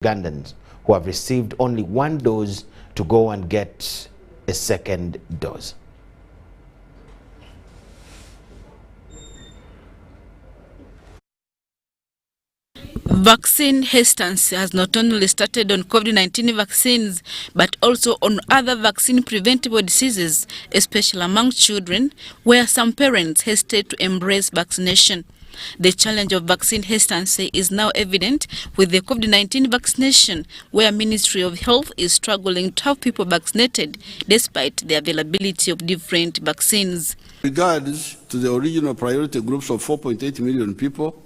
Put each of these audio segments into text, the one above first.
Ugandans who have received only one dose to go and get a second dose. Vaccine hesitancy has not only started on COVID-19 vaccines, but also on other vaccine-preventable diseases, especially among children, where some parents hesitate to embrace vaccination. The challenge of vaccine hesitancy is now evident with the COVID-19 vaccination, where Ministry of Health is struggling to have people vaccinated despite the availability of different vaccines. Regards to the original priority groups of 4.8 million people,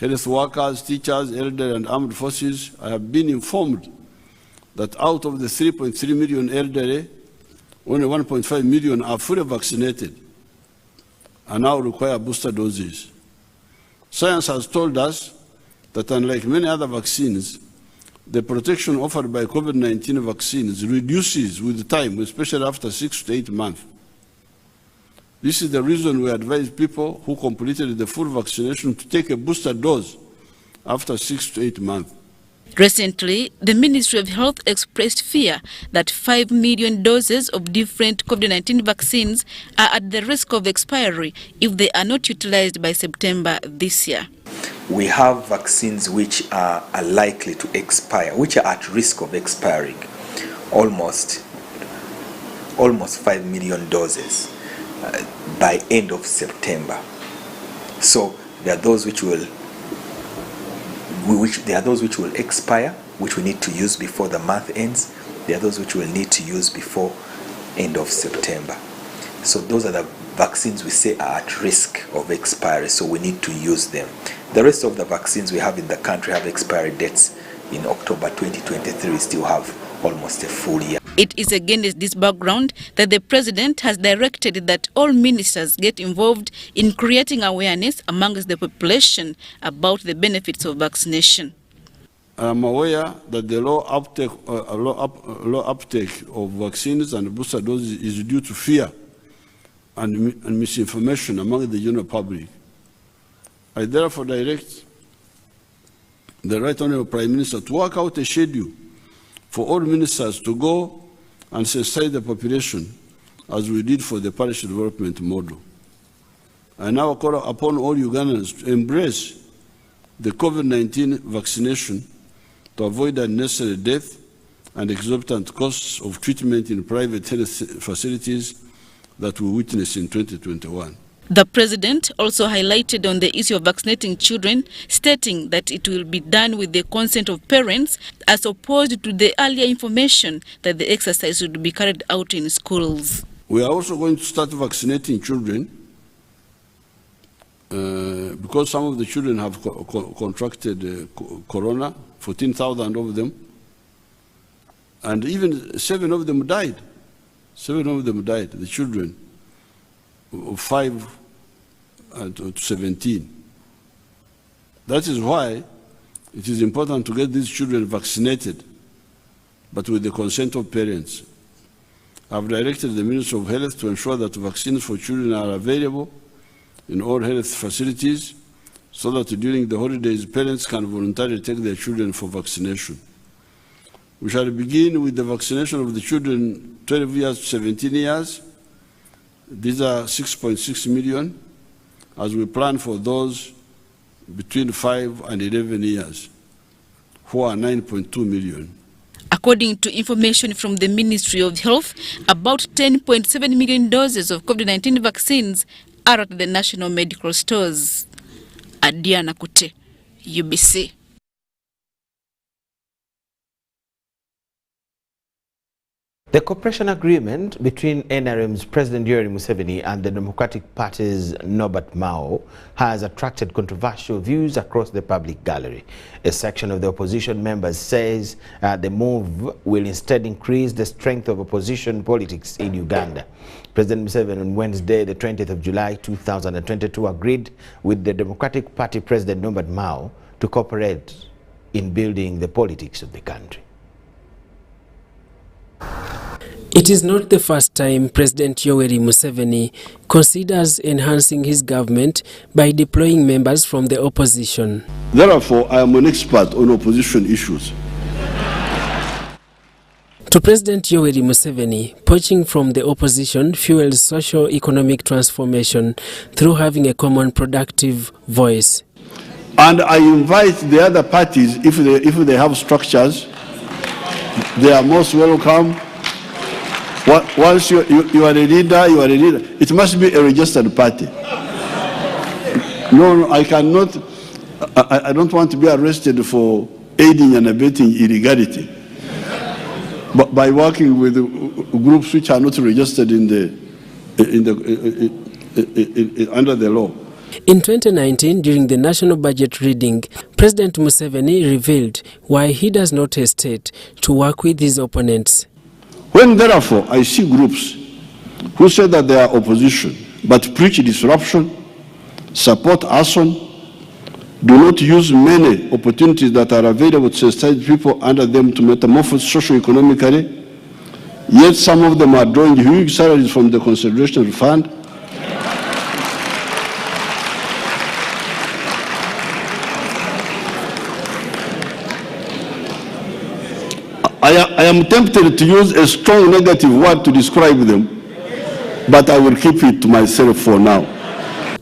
health workers, teachers, elderly and armed forces, I have been informed that out of the 3.3 million elderly, only 1.5 million are fully vaccinated and now require booster doses. Science has told us that unlike many other vaccines, the protection offered by COVID-19 vaccines reduces with time, especially after 6 to 8 months. This is the reason we advise people who completed the full vaccination to take a booster dose after 6 to 8 months. Recently, the Ministry of Health expressed fear that 5 million doses of different COVID-19 vaccines are at the risk of expiry if they are not utilized by September this year. We have vaccines which are likely to expire, which are at risk of expiring, almost 5 million doses by end of September. So there are those which will expire, which we need to use before the month ends. There are those which we'll need to use before end of September. So those are the vaccines we say are at risk of expiry, so we need to use them. The rest of the vaccines we have in the country have expiry dates in October 2023. We still have almost a full year. It is against this background that the President has directed that all ministers get involved in creating awareness amongst the population about the benefits of vaccination. I am aware that the low uptake of vaccines and booster doses is due to fear and misinformation among the general public. I therefore direct the Right Honourable Prime Minister to work out a schedule for all ministers to go and sensitize the population as we did for the parish development model. I now call upon all Ugandans to embrace the COVID-19 vaccination to avoid unnecessary death and exorbitant costs of treatment in private health facilities that we witnessed in 2021. The President also highlighted on the issue of vaccinating children, stating that it will be done with the consent of parents, as opposed to the earlier information that the exercise would be carried out in schools. We are also going to start vaccinating children because some of the children have contracted corona, 14,000 of them, and even 7 of them died. 7 of them died, the children of 5 to 17. That is why it is important to get these children vaccinated, but with the consent of parents. I have directed the Ministry of Health to ensure that vaccines for children are available in all health facilities so that during the holidays, parents can voluntarily take their children for vaccination. We shall begin with the vaccination of the children 12 years to 17 years. These are 6.6 million, as we plan for those between 5 and 11 years, who are 9.2 million. According to information from the Ministry of Health, about 10.7 million doses of COVID-19 vaccines are at the national medical stores. Adiana Kute, UBC. The cooperation agreement between NRM's President Yoweri Museveni and the Democratic Party's Nobod Mao has attracted controversial views across the public gallery. A section of the opposition members says the move will instead increase the strength of opposition politics in Uganda. President Museveni on Wednesday, the 20th of July 2022, agreed with the Democratic Party President Nobod Mao to cooperate in building the politics of the country. It is not the first time President Yoweri Museveni considers enhancing his government by deploying members from the opposition. Therefore, I am an expert on opposition issues. To President Yoweri Museveni, poaching from the opposition fuels socio-economic transformation through having a common productive voice. And I invite the other parties, if they have structures, they are most welcome. Once you are a leader, you are a leader. It must be a registered party. No, I cannot, I don't want to be arrested for aiding and abetting illegality. But by working with groups which are not registered under the law. In 2019, during the national budget reading, President Museveni revealed why he does not hesitate to work with his opponents. When therefore I see groups who say that they are opposition but preach disruption, support arson, do not use many opportunities that are available to sensitize people under them to metamorphose socio-economically, yet some of them are drawing huge salaries from the consideration fund, I am tempted to use a strong negative word to describe them, but I will keep it to myself for now.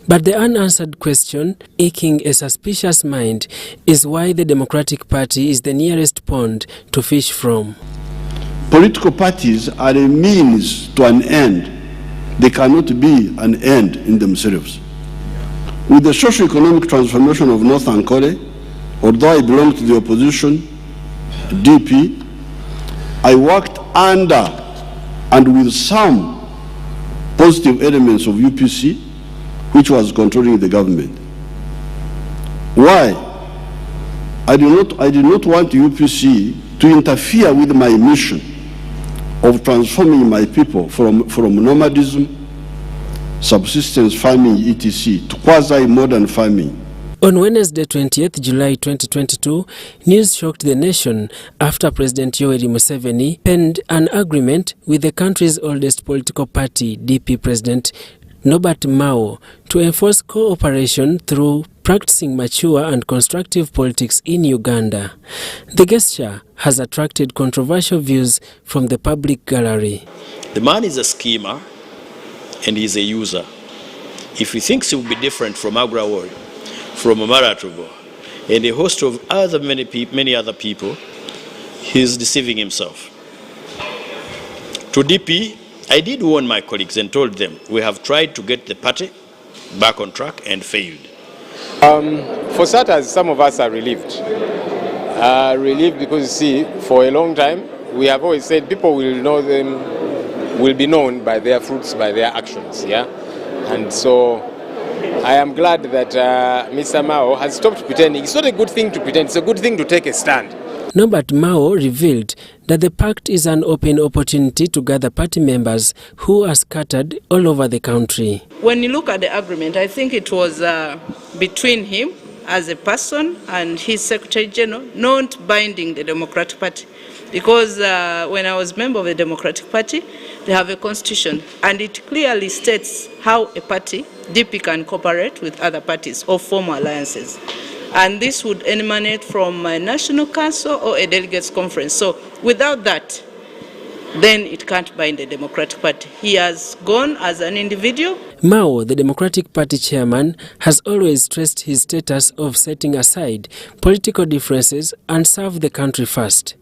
But the unanswered question, aching a suspicious mind, is why the Democratic Party is the nearest pond to fish from. Political parties are a means to an end. They cannot be an end in themselves. With the socio-economic transformation of North Ankole, although I belong to the opposition, DP, I worked under and with some positive elements of UPC, which was controlling the government. Why? I did not want UPC to interfere with my mission of transforming my people from nomadism, subsistence farming, etc., to quasi-modern farming. On Wednesday, 20th July 2022, news shocked the nation after President Yoweri Museveni penned an agreement with the country's oldest political party, DP President Nobod Mao, to enforce cooperation through practicing mature and constructive politics in Uganda. The gesture has attracted controversial views from the public gallery. The man is a schemer and he's a user. If he thinks he will be different from Agrawal, from Maratubo, and a host of many other people, he's deceiving himself. To DP, I did warn my colleagues and told them we have tried to get the party back on track and failed. For starters, some of us are relieved. Relieved because, you see, for a long time, we have always said people will know them, will be known by their fruits, by their actions, yeah? And so I am glad that Mr. Mao has stopped pretending. It's not a good thing to pretend, it's a good thing to take a stand. Nobod Mao revealed that the pact is an open opportunity to gather party members who are scattered all over the country. When you look at the agreement, I think it was between him as a person and his Secretary General, not binding the Democratic Party. Because when I was member of the Democratic Party, they have a constitution and it clearly states how a party, DP, can cooperate with other parties or form alliances. And this would emanate from a national council or a delegates conference. So without that, then it can't bind the Democratic Party. He has gone as an individual. Mao, the Democratic Party chairman, has always stressed his status of setting aside political differences and serve the country first.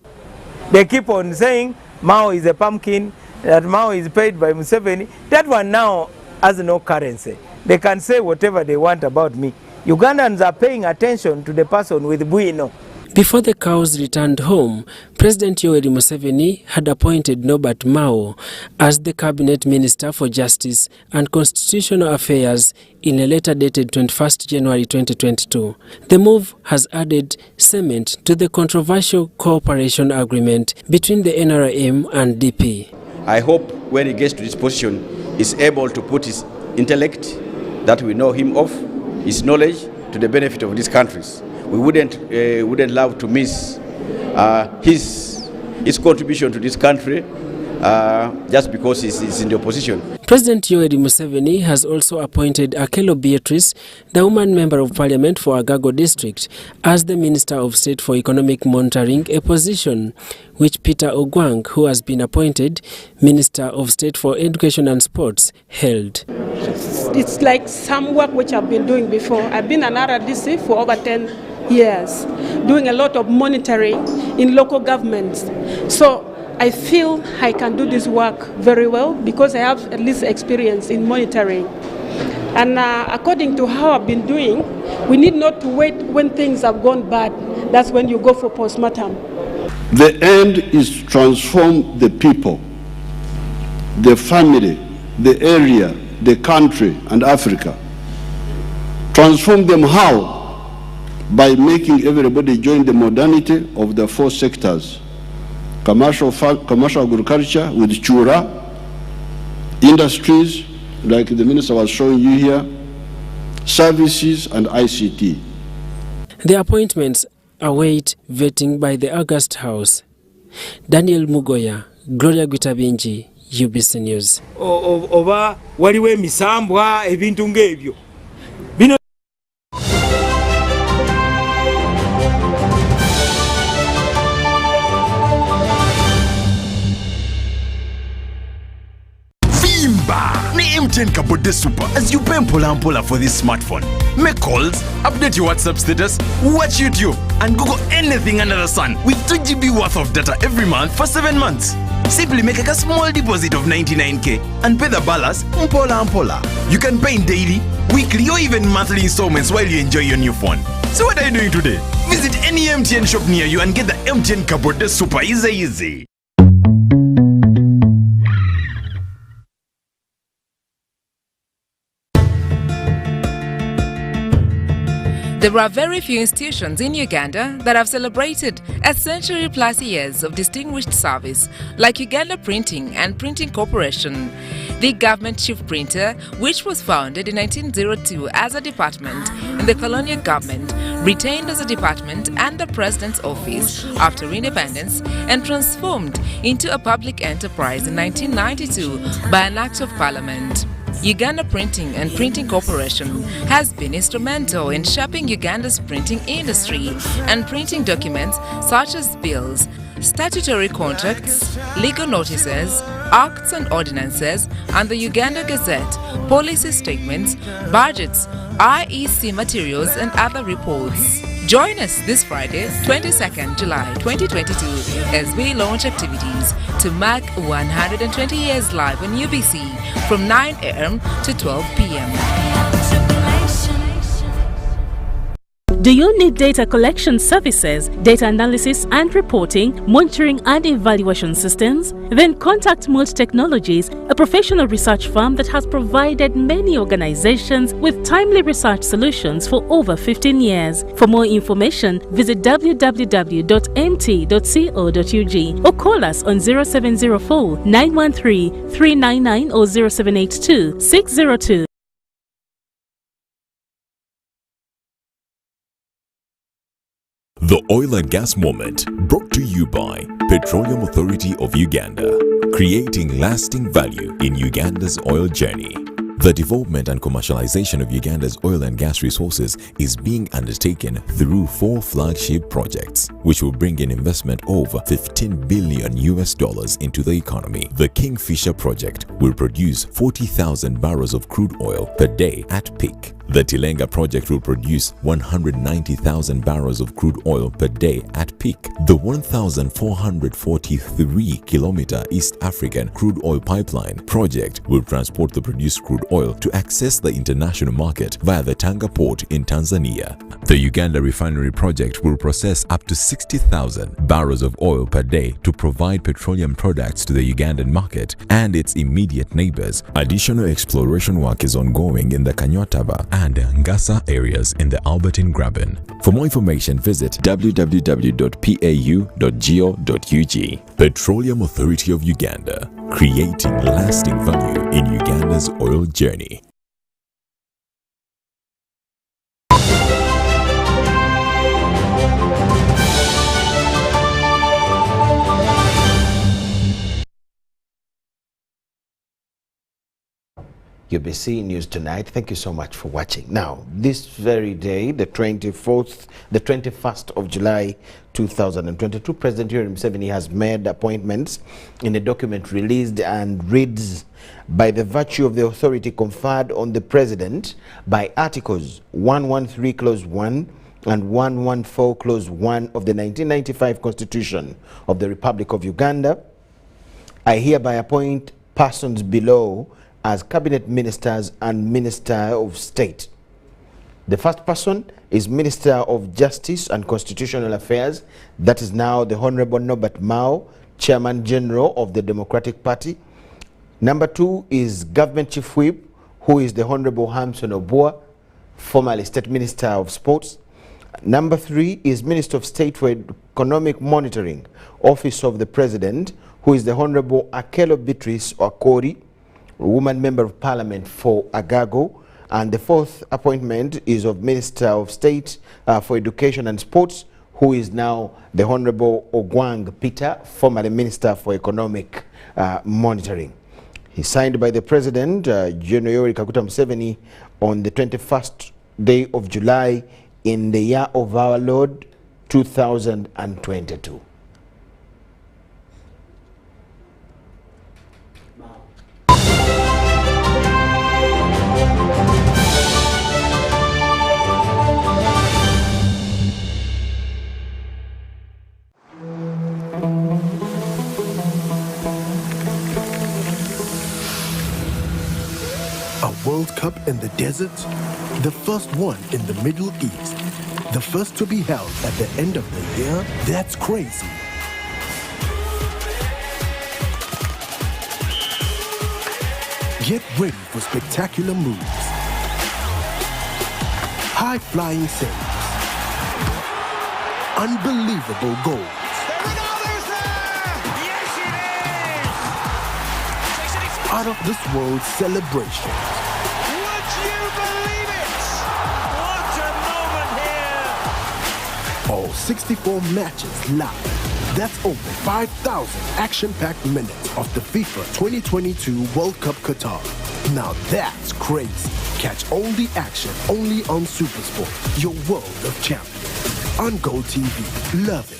They keep on saying Mao is a pumpkin, that Mao is paid by Museveni. That one now has no currency. They can say whatever they want about me. Ugandans are paying attention to the person with Bueno. Before the cows returned home, President Yoweri Museveni had appointed Nobod Mao as the Cabinet Minister for Justice and Constitutional Affairs in a letter dated 21st January 2022. The move has added cement to the controversial cooperation agreement between the NRM and DP. I hope when he gets to this position, he's able to put his intellect that we know him of, his knowledge, to the benefit of these countries. We wouldn't love to miss his contribution to this country just because he's in the opposition. President Yoweri Museveni has also appointed Akelo Beatrice, the woman member of parliament for Agago district, as the Minister of State for Economic Monitoring, a position which Peter Ogwang, who has been appointed Minister of State for Education and Sports, held. It's like some work which I've been doing before. I've been an RDC for over 10 years, doing a lot of monitoring in local governments. So I feel I can do this work very well because I have at least experience in monitoring. And according to how I've been doing, we need not to wait when things have gone bad. That's when you go for postmortem. The end is to transform the people, the family, the area, the country, and Africa. Transform them how? By making everybody join the modernity of the 4 sectors. Commercial agriculture with Chura, industries, like the minister was showing you here, services and ICT. The appointments await vetting by the August House. Daniel Mugoya, Gloria Gwitabinji, UBC News. Oba waliwo emisambwa ebintu ng'ebyo. MTN Kabode Super as you pay mpola for this smartphone. Make calls, update your WhatsApp status, watch YouTube, and Google anything under the sun with 2 GB worth of data every month for 7 months. Simply make a small deposit of 99k and pay the balance mpola. You can pay in daily, weekly, or even monthly installments while you enjoy your new phone. So what are you doing today? Visit any MTN shop near you and get the MTN Kabode Super easy. There are very few institutions in Uganda that have celebrated a century-plus years of distinguished service, like Uganda Printing and Printing Corporation. The government chief printer, which was founded in 1902 as a department in the colonial government, retained as a department and the President's office after independence and transformed into a public enterprise in 1992 by an Act of Parliament. Uganda Printing and Printing Corporation has been instrumental in shaping Uganda's printing industry and printing documents such as bills, statutory contracts, legal notices, acts and ordinances, and the Uganda Gazette, policy statements, budgets, IEC materials, and other reports. Join us this Friday, 22nd July 2022, as we launch activities to mark 120 years live on UBC from 9 a.m. to 12 p.m. Do you need data collection services, data analysis and reporting, monitoring and evaluation systems? Then contact Mold Technologies, a professional research firm that has provided many organizations with timely research solutions for over 15 years. For more information, visit www.mt.co.ug or call us on 0704 913 399 or 0782 602. The Oil and Gas Moment, brought to you by Petroleum Authority of Uganda, creating lasting value in Uganda's oil journey. The development and commercialization of Uganda's oil and gas resources is being undertaken through 4 flagship projects, which will bring in investment over $15 billion into the economy. The Kingfisher project will produce 40,000 barrels of crude oil per day at peak. The Tilenga project will produce 190,000 barrels of crude oil per day at peak. The 1,443-kilometer East African crude oil pipeline project will transport the produced crude oil to access the international market via the Tanga port in Tanzania. The Uganda refinery project will process up to 60,000 barrels of oil per day to provide petroleum products to the Ugandan market and its immediate neighbors. Additional exploration work is ongoing in the Kanyotaba and Ngasa areas in the Albertine Graben. For more information, visit www.pau.go.ug. Petroleum Authority of Uganda, creating lasting value in Uganda's oil journey. UBC News Tonight. Thank you so much for watching. Now, this very day, the 21st of July 2022, President Yoweri Museveni has made appointments in a document released and reads, by the virtue of the authority conferred on the President by Articles 113 Clause 1 and 114 Clause 1 of the 1995 Constitution of the Republic of Uganda, I hereby appoint persons below as Cabinet Ministers and Minister of State. The first person is Minister of Justice and Constitutional Affairs. That is now the Honorable Nobod Mao, Chairman General of the Democratic Party. Number 2 is Government Chief Whip, who is the Honorable Hamson Obua, formerly State Minister of Sports. Number 3 is Minister of State for Economic Monitoring, Office of the President, who is the Honorable Akelo Beatrice Okori, woman Member of Parliament for Agago. And the 4th appointment is of Minister of State for Education and Sports, who is now the Honorable Ogwang Peter, formerly Minister for Economic Monitoring. He's signed by the President, General Yoweri Kaguta Museveni, on the 21st day of July in the year of our Lord, 2022. A World Cup in the desert? The first one in the Middle East. The first to be held at the end of the year? That's crazy. Get ready for spectacular moves, high-flying saves, unbelievable goals. Out of this world celebration. Would you believe it? What a moment here! All 64 matches live. That's over 5,000 action-packed minutes of the FIFA 2022 World Cup Qatar. Now that's crazy. Catch all the action only on SuperSport, your world of champions. On Go TV. Love it.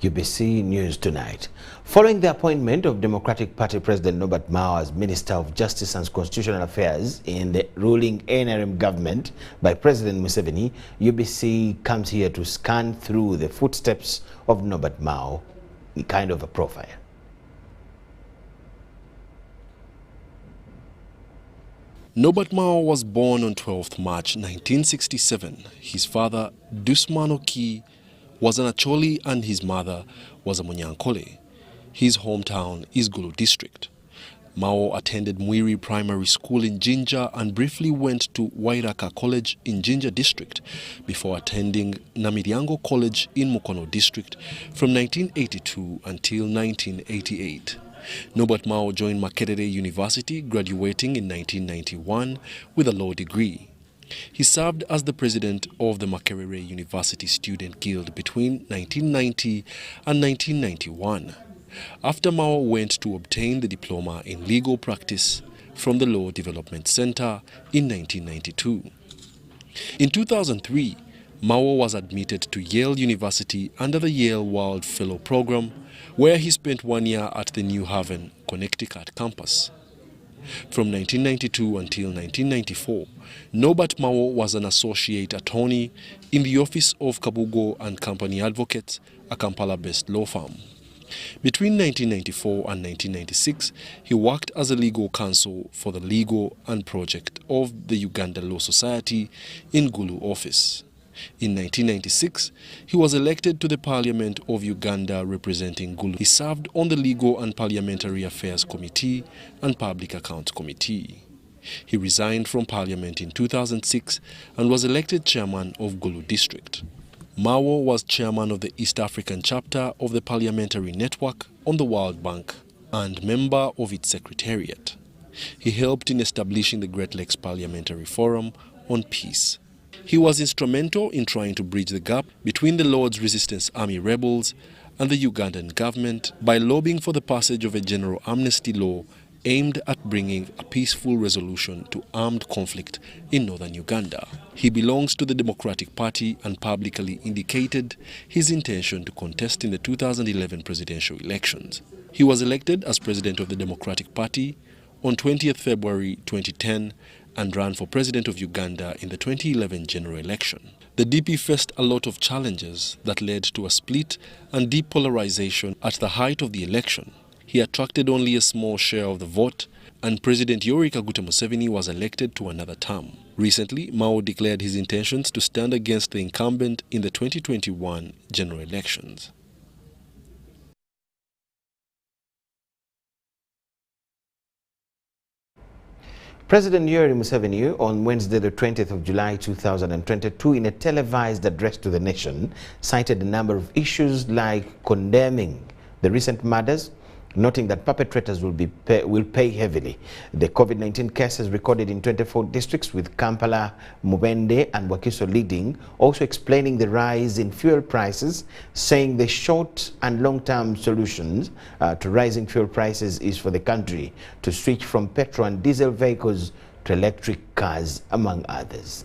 UBC News Tonight. Following the appointment of Democratic Party President Nobod Mao as Minister of Justice and Constitutional Affairs in the ruling NRM government by President Museveni, UBC comes here to scan through the footsteps of Nobod Mao, kind of a profile. Nobod Mao was born on 12th March 1967. His father, Dusman Oki, was an Acholi and his mother was a Munyankole. His hometown is Gulu district. Mao attended Mwiri Primary School in Jinja and briefly went to Wairaka College in Jinja district before attending Namiryango College in Mukono district from 1982 until 1988. Nobod Mao joined Makerere University, graduating in 1991 with a law degree. He served as the president of the Makerere University Student Guild between 1990 and 1991. After Mao went to obtain the diploma in legal practice from the Law Development Center in 1992. In 2003, Mao was admitted to Yale University under the Yale World Fellow Program, where he spent 1 year at the New Haven, Connecticut campus. From 1992 until 1994, Nobod Mao was an associate attorney in the office of Kabugo and Company Advocates, a Kampala-based law firm. Between 1994 and 1996, he worked as a legal counsel for the legal and project of the Uganda Law Society in Gulu office. In 1996, he was elected to the Parliament of Uganda representing Gulu. He served on the Legal and Parliamentary Affairs Committee and Public Accounts Committee. He resigned from Parliament in 2006 and was elected chairman of Gulu District. Mao was chairman of the East African chapter of the Parliamentary Network on the World Bank and member of its secretariat. He helped in establishing the Great Lakes Parliamentary Forum on Peace. He was instrumental in trying to bridge the gap between the Lord's Resistance Army rebels and the Ugandan government by lobbying for the passage of a general amnesty law aimed at bringing a peaceful resolution to armed conflict in northern Uganda. He belongs to the Democratic Party and publicly indicated his intention to contest in the 2011 presidential elections. He was elected as president of the Democratic Party on 20th February 2010 and ran for president of Uganda in the 2011 general election. The DP faced a lot of challenges that led to a split and deep polarization at the height of the election. He attracted only a small share of the vote, and President Yoweri Kaguta Museveni was elected to another term. Recently, Mao declared his intentions to stand against the incumbent in the 2021 general elections. President Yoweri Museveni on Wednesday the 20th of July 2022 in a televised address to the nation cited a number of issues like condemning the recent murders, noting that perpetrators will pay heavily. The COVID-19 cases recorded in 24 districts with Kampala, Mubende and Wakiso leading, also explaining the rise in fuel prices, saying the short and long-term solutions to rising fuel prices is for the country to switch from petrol and diesel vehicles to electric cars, among others.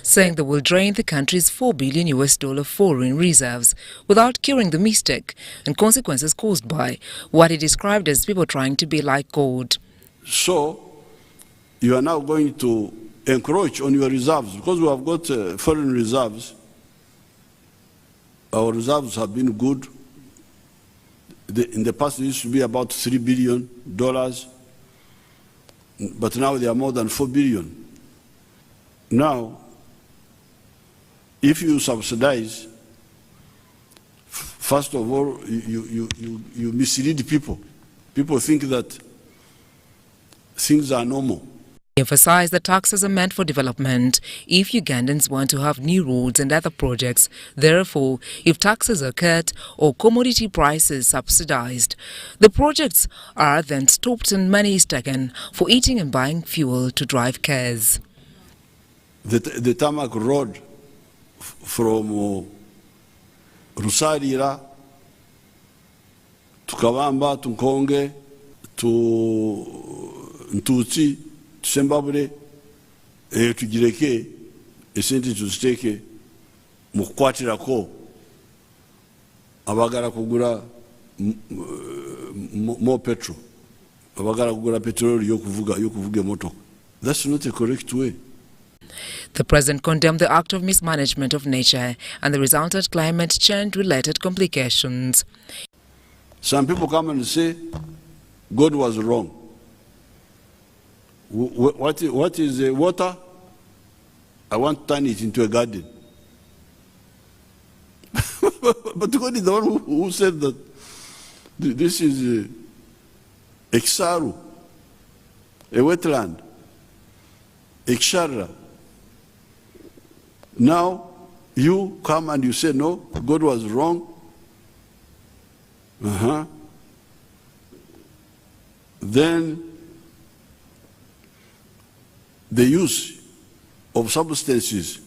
Saying they will drain the country's $4 billion foreign reserves without curing the mistake and consequences caused by what he described as people trying to be like gold. So you are now going to encroach on your reserves because we have got foreign reserves. Our reserves have been good. In the past, it used to be about $3 billion, but now they are more than $4 billion. Now, if you subsidize, first of all, you mislead people. People think that things are normal. He emphasized that taxes are meant for development if Ugandans want to have new roads and other projects. Therefore, if taxes are cut or commodity prices subsidized, the projects are then stopped and money is taken for eating and buying fuel to drive cars. The tarmac road from Rusarira to Kawamba to Nkonge to Ntutsi to Sembabule to Gireke esente tuziteke mu kukwatirako abagala kugula more petrol abagala kugula petrol yokuvuga emotoka. That's not a correct way. The president condemned the act of mismanagement of nature and the resultant climate change-related complications. Some people come and say, God was wrong. What is water? I want to turn it into a garden. But God is the one who said that this is Eksaru, a wetland, Ekshara. Now, you come and you say, no, God was wrong. Then the use of substances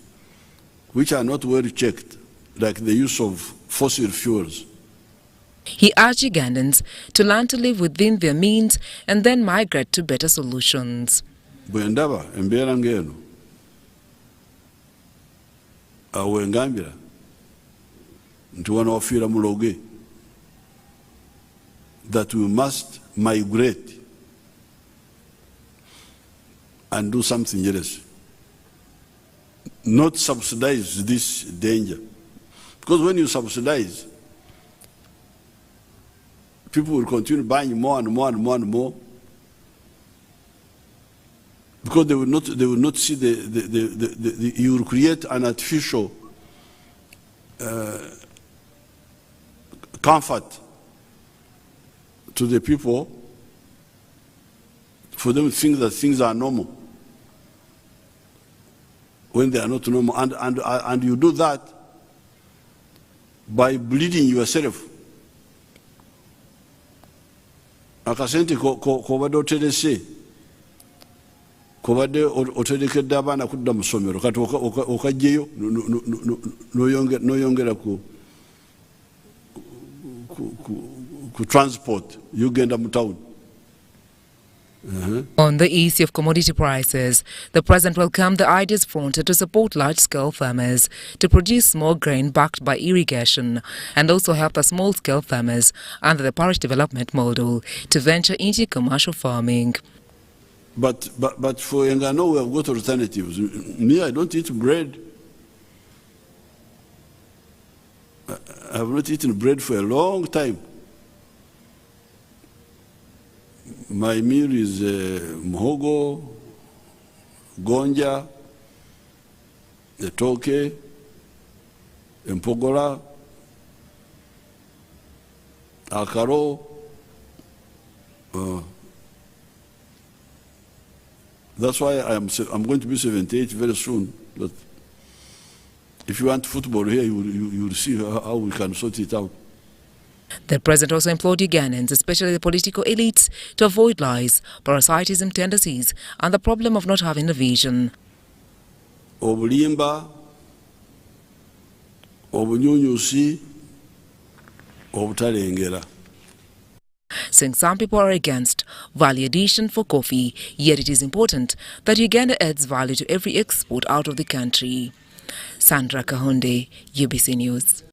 which are not well checked, like the use of fossil fuels. He urged Ugandans to learn to live within their means and then migrate to better solutions. Bwendaba embeera ng'eno awo engambira nti wano wafiira muloge that we must migrate and do something else, not subsidize this danger, because when you subsidize, people will continue buying more and more and more and more, because they will not see you will create an artificial comfort to the people for them to think that things are normal when they are not normal, and you do that by bleeding yourself. Akasente ko badoterese Kobade oterekedde abaana kudda mu ssomero kati okajjeyo n'oyongera ku transport yogenda mu town. On the issue of commodity prices, the President welcomed the ideas fronted to support large-scale farmers to produce more grain backed by irrigation and also help the small-scale farmers under the parish development model to venture into commercial farming. But for Engano, we have got alternatives. Me, I don't eat bread. I have not eaten bread for a long time. My meal is muhogo, gonja, etoke, empogola, akaro. That's why I'm going to be 78 very soon. But if you want football here, you will see how we can sort it out. The President also implored Ugandans, especially the political elites, to avoid lies, parasitism tendencies and the problem of not having a vision. Obulimba, obunyunyusi, obutalengera. Saying some people are against value addition for coffee, yet it is important that Uganda adds value to every export out of the country. Sandra Kahonde, UBC News.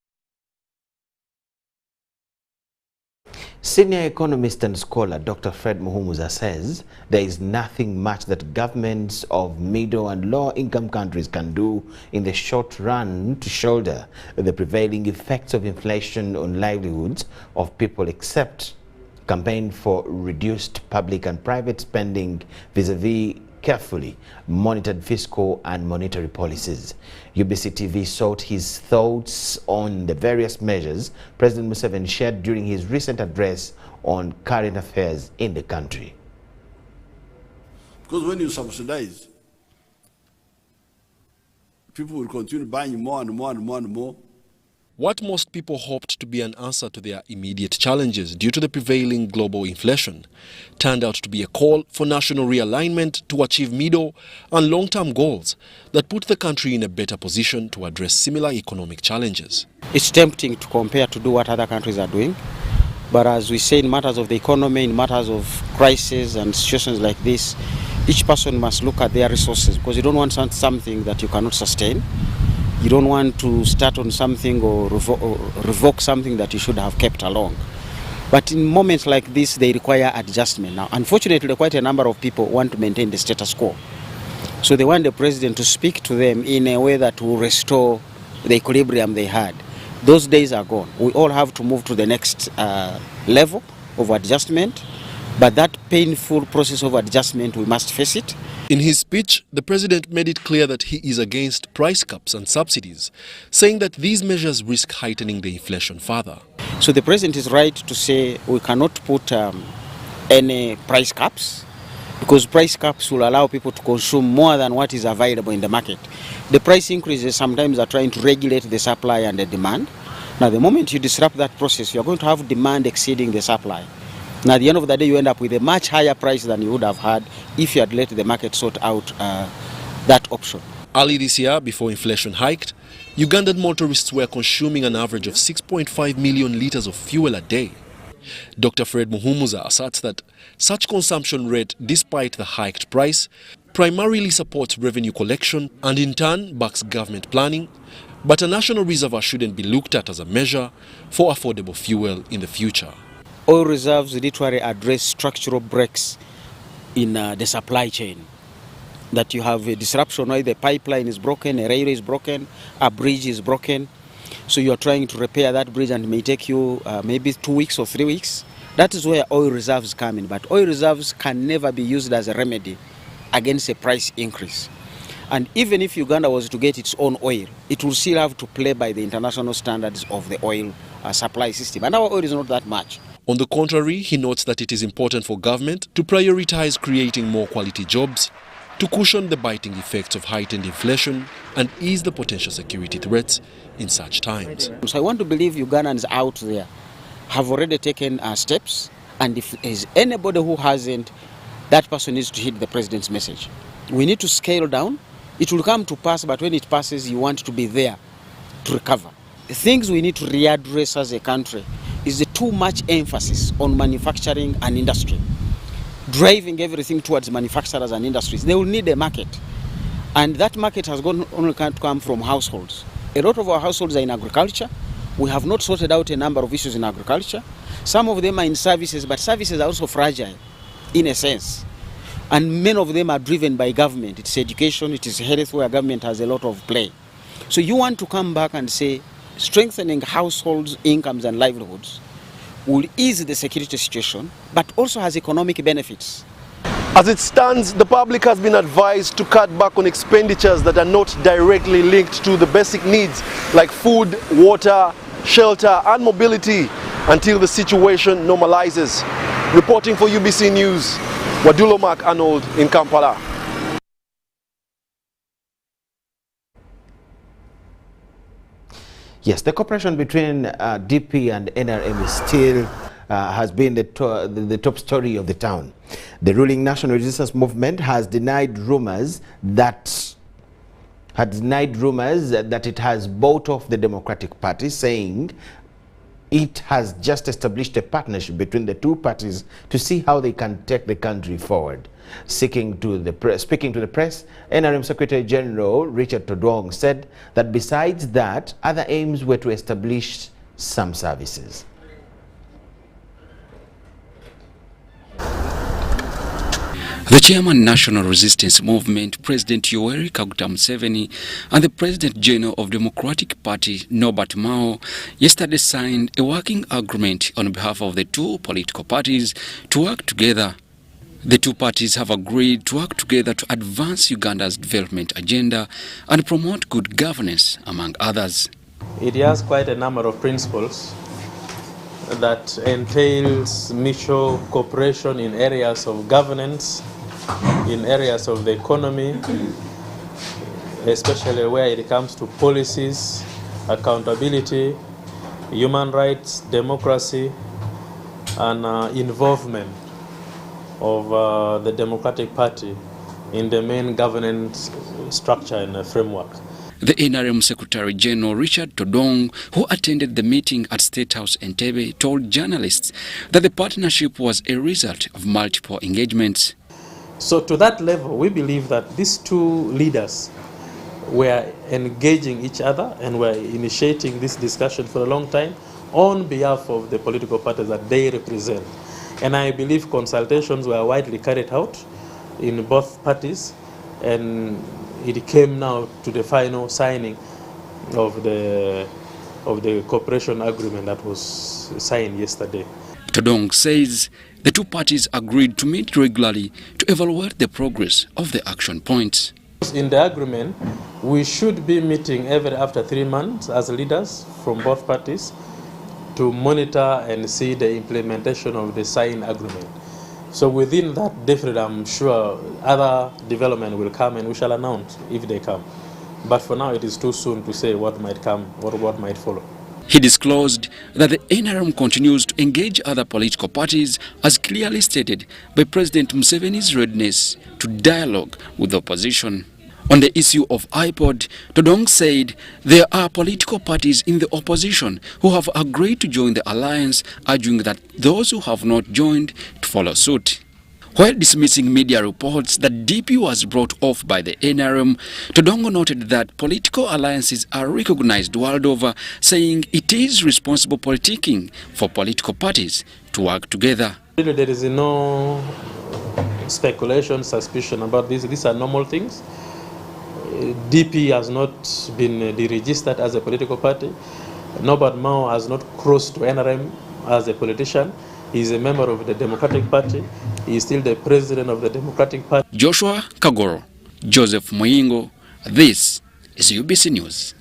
Senior economist and scholar Dr. Fred Muhumuza says there is nothing much that governments of middle and low-income countries can do in the short run to shoulder the prevailing effects of inflation on livelihoods of people except campaign for reduced public and private spending vis-a-vis carefully monitored fiscal and monetary policies. UBC TV sought his thoughts on the various measures President Museveni shared during his recent address on current affairs in the country. Because when you subsidize, people will continue buying more and more and more and more. What most people hoped to be an answer to their immediate challenges due to the prevailing global inflation turned out to be a call for national realignment to achieve middle and long-term goals that put the country in a better position to address similar economic challenges. It's tempting to compare to do what other countries are doing, but as we say, in matters of the economy, in matters of crisis and situations like this, each person must look at their resources, because you don't want something that you cannot sustain. You don't want to start on something or revoke something that you should have kept along. But in moments like this, they require adjustment. Now, unfortunately, quite a number of people want to maintain the status quo. So they want the president to speak to them in a way that will restore the equilibrium they had. Those days are gone. We all have to move to the next level of adjustment. But that painful process of adjustment, we must face it. In his speech, the president made it clear that he is against price caps and subsidies, saying that these measures risk heightening the inflation further. So the president is right to say we cannot put any price caps, because price caps will allow people to consume more than what is available in the market. The price increases sometimes are trying to regulate the supply and the demand. Now, the moment you disrupt that process, you are going to have demand exceeding the supply. Now, at the end of the day, you end up with a much higher price than you would have had if you had let the market sort out that option. Early this year, before inflation hiked, Ugandan motorists were consuming an average of 6.5 million litres of fuel a day. Dr. Fred Muhumuza asserts that such consumption rate, despite the hiked price, primarily supports revenue collection and in turn backs government planning, but a national reservoir shouldn't be looked at as a measure for affordable fuel in the future. Oil reserves literally address structural breaks in the supply chain. That you have a disruption, where the pipeline is broken, a railway is broken, a bridge is broken. So you are trying to repair that bridge and it may take you maybe 2 weeks or 3 weeks. That is where oil reserves come in. But oil reserves can never be used as a remedy against a price increase. And even if Uganda was to get its own oil, it will still have to play by the international standards of the oil supply system. And our oil is not that much. On the contrary, he notes that it is important for government to prioritize creating more quality jobs to cushion the biting effects of heightened inflation and ease the potential security threats in such times. So I want to believe Ugandans out there have already taken steps, and if there is anybody who hasn't, that person needs to heed the president's message. We need to scale down. It will come to pass, but when it passes, you want to be there to recover. The things we need to readdress as a country is the too much emphasis on manufacturing and industry. Driving everything towards manufacturers and industries. They will need a market. And that market has only come from households. A lot of our households are in agriculture. We have not sorted out a number of issues in agriculture. Some of them are in services, but services are also fragile in a sense. And many of them are driven by government. It's education, it is health, where government has a lot of play. So you want to come back and say, strengthening households' incomes and livelihoods will ease the security situation, but also has economic benefits. As it stands, the public has been advised to cut back on expenditures that are not directly linked to the basic needs like food, water, shelter and mobility until the situation normalizes. Reporting for UBC News, Wadulo Mark Arnold in Kampala. Yes, the cooperation between DP and NRM is still has been the top story of the town. The ruling National Resistance Movement has denied rumors that it has bought off the Democratic Party, saying it has just established a partnership between the two parties to see how they can take the country forward. Speaking to the press, NRM Secretary General Richard Todong said that besides that, other aims were to establish some services. The chairman National Resistance Movement, President Yoweri Kaguta Museveni, and the President General of Democratic Party, Nobod Mao, yesterday signed a working agreement on behalf of the two political parties to work together. The two parties have agreed to work together to advance Uganda's development agenda and promote good governance, among others. It has quite a number of principles that entails mutual cooperation in areas of governance, in areas of the economy, especially where it comes to policies, accountability, human rights, democracy, and involvement of the Democratic Party in the main governance structure and framework. The NRM Secretary General Richard Todong, who attended the meeting at State House Entebbe, told journalists that the partnership was a result of multiple engagements. So to that level, we believe that these two leaders were engaging each other and were initiating this discussion for a long time on behalf of the political parties that they represent. And I believe consultations were widely carried out in both parties, and it came now to the final signing of the cooperation agreement that was signed yesterday. Todong says the two parties agreed to meet regularly to evaluate the progress of the action points. In the agreement, we should be meeting every after 3 months as leaders from both parties to monitor and see the implementation of the signed agreement. So within that, definitely I'm sure other development will come and we shall announce if they come. But for now, it is too soon to say what might come or what might follow. He disclosed that the NRM continues to engage other political parties as clearly stated by President Museveni's readiness to dialogue with the opposition. On the issue of iPod, Todong said there are political parties in the opposition who have agreed to join the alliance, urging that those who have not joined to follow suit. While dismissing media reports that DP was brought off by the NRM, Todong noted that political alliances are recognized world over, saying it is responsible politicking for political parties to work together. Really, there is no speculation, suspicion about this. These are normal things. DP has not been deregistered as a political party. Nobod Mao has not crossed to NRM as a politician. He is a member of the Democratic Party. He is still the president of the Democratic Party. Joshua Kagoro, Joseph Moyingo, this is UBC News.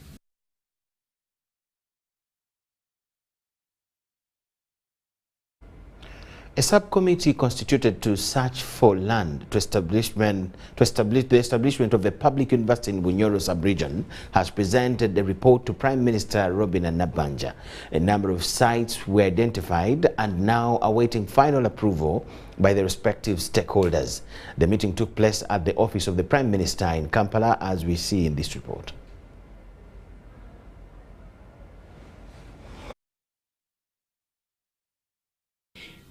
A subcommittee constituted to search for land to establish the establishment of a public university in Bunyoro sub-region has presented a report to Prime Minister Robin Anabanja. A number of sites were identified and now awaiting final approval by the respective stakeholders. The meeting took place at the office of the Prime Minister in Kampala, as we see in this report.